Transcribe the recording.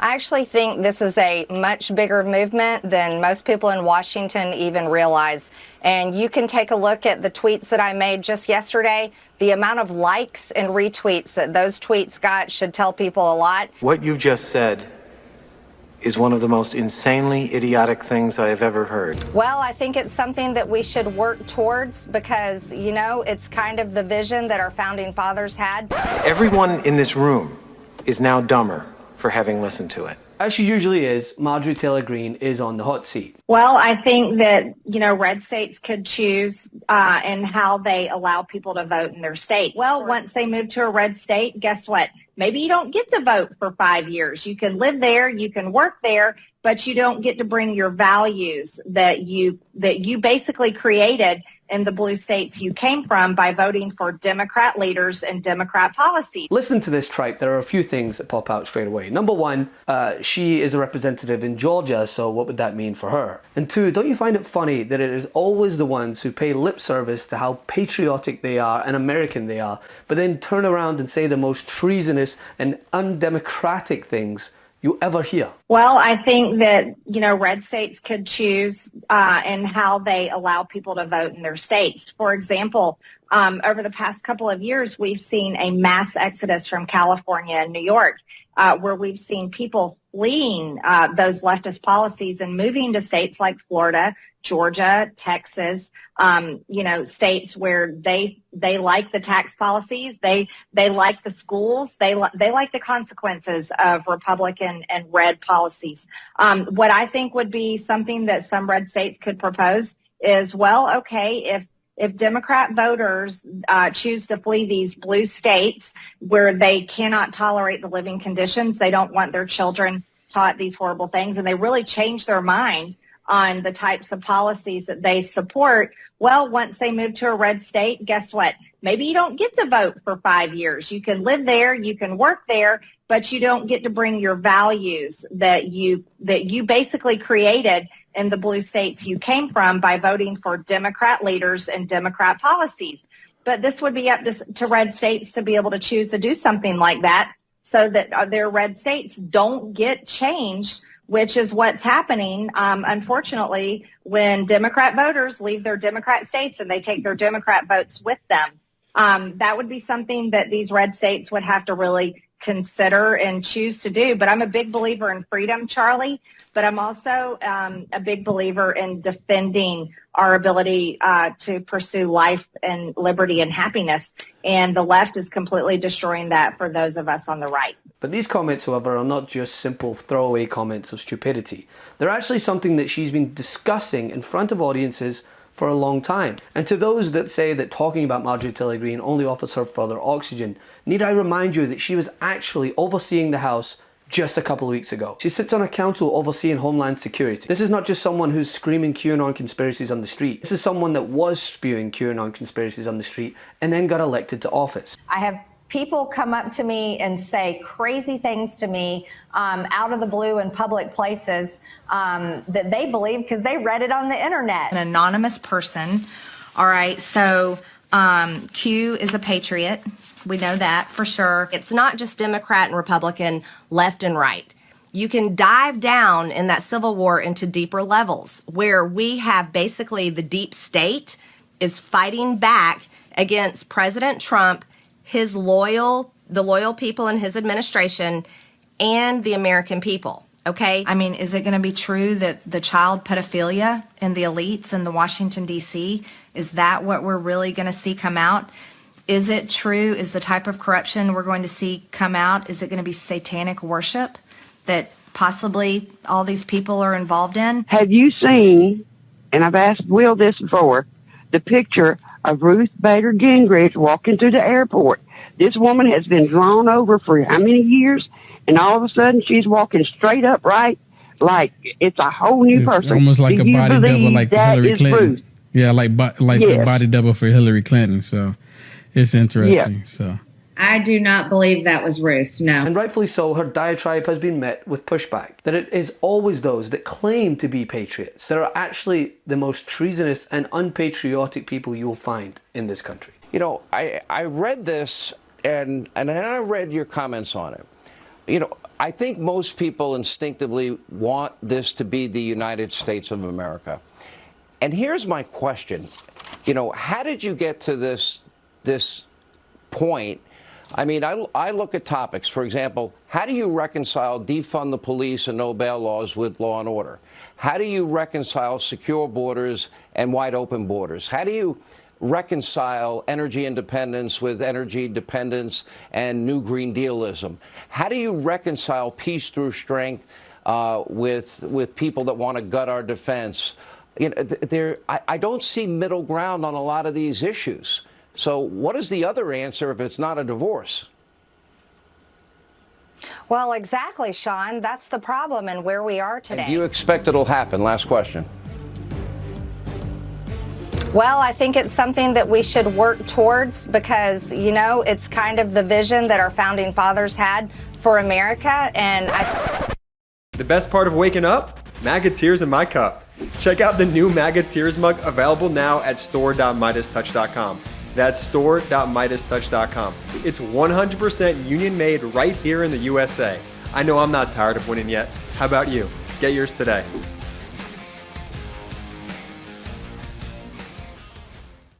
I actually think this is a much bigger movement than most people in Washington even realize. And you can take a look at the tweets that I made just yesterday. The amount of likes and retweets that those tweets got should tell people a lot. What you just said is one of the most insanely idiotic things I have ever heard. Well, I think it's something that we should work towards because, you know, it's kind of the vision that our founding fathers had. Everyone in this room is now dumber for having listened to it. As she usually is, Marjorie Taylor Greene is on the hot seat. Well, I think that, you know, red states could choose and how they allow people to vote in their states. Well, once they move to a red state, guess what? Maybe you don't get to vote for 5 years. You can live there, you can work there, but you don't get to bring your values that you basically created in the blue states you came from by voting for Democrat leaders and Democrat policies. Listen to this tripe. There are a few things that pop out straight away. Number one, she is a representative in Georgia, so what would that mean for her? And two, don't you find it funny that it is always the ones who pay lip service to how patriotic they are and American they are, but then turn around and say the most treasonous and undemocratic things you ever hear? Well, I think that, you know, red states could choose and how they allow people to vote in their states. For example, over the past couple of years, we've seen a mass exodus from California and New York, where we've seen people fleeing those leftist policies and moving to states like Florida, Georgia, Texas, you know, states where they like the tax policies, they like the schools, they like the consequences of Republican and red policies. What I think would be something that some red states could propose is, well, okay, if Democrat voters choose to flee these blue states where they cannot tolerate the living conditions, they don't want their children taught these horrible things, and they really change their mind on the types of policies that they support, well, once they move to a red state, guess what? Maybe you don't get to vote for 5 years. You can live there, you can work there, but you don't get to bring your values that you basically created in the blue states you came from by voting for Democrat leaders and Democrat policies. But this would be up to red states to be able to choose to do something like that so that their red states don't get changed, which is what's happening, unfortunately, when Democrat voters leave their Democrat states and they take their Democrat votes with them. That would be something that these red states would have to really consider and choose to do. But I'm a big believer in freedom, Charlie, but I'm also a big believer in defending our ability to pursue life and liberty and happiness. And the left is completely destroying that for those of us on the right. But these comments, however, are not just simple throwaway comments of stupidity. They're actually something that she's been discussing in front of audiences for a long time. And to those that say that talking about Marjorie Taylor Greene only offers her further oxygen, need I remind you that she was actually overseeing the House just a couple of weeks ago. She sits on a council overseeing Homeland Security. This is not just someone who's screaming QAnon conspiracies on the street. This is someone that was spewing QAnon conspiracies on the street and then got elected to office. I have people come up to me and say crazy things to me out of the blue in public places that they believe because they read it on the internet. An anonymous person. All right, so Q is a patriot. We know that for sure. It's not just Democrat and Republican, left and right. You can dive down in that Civil War into deeper levels where we have basically the deep state is fighting back against President Trump, the loyal people in his administration, and the American people. Okay? I mean, is it going to be true that the child pedophilia in the elites in the Washington, D.C., is that what we're really going to see come out? Is it true? Is the type of corruption we're going to see come out, is it going to be satanic worship that possibly all these people are involved in? Have you seen, and I've asked Will this before, the picture of Ruth Bader Gingrich walking through the airport? This woman has been drawn over for how many years? And all of a sudden she's walking straight upright like it's a whole new person. Almost like a body double like Hillary Clinton. Ruth? Yeah, like yes. The body double for Hillary Clinton. So it's interesting. Yeah. So I do not believe that was Ruth, no. And rightfully so, her diatribe has been met with pushback. That it is always those that claim to be patriots that are actually the most treasonous and unpatriotic people you'll find in this country. You know, I read this and I read your comments on it. You know, I think most people instinctively want this to be the United States of America. And here's my question. You know, how did you get to this point? I mean, I look at topics, for example, how do you reconcile defund the police and no bail laws with law and order? How do you reconcile secure borders and wide open borders? How do you reconcile energy independence with energy dependence and New Green Dealism? How do you reconcile peace through strength with people that want to gut our defense? You know, I don't see middle ground on a lot of these issues. So what is the other answer if it's not a divorce? Well, exactly, Sean. That's the problem and where we are today. And do you expect it'll happen? Last question. Well, I think it's something that we should work towards because, you know, it's kind of the vision that our founding fathers had for America. And the best part of waking up? MAGA tears in my cup. Check out the new MAGA tears mug available now at store.MeidasTouch.com. That's store.MeidasTouch.com. It's 100% union made right here in the USA. I know I'm not tired of winning yet. How about you? Get yours today.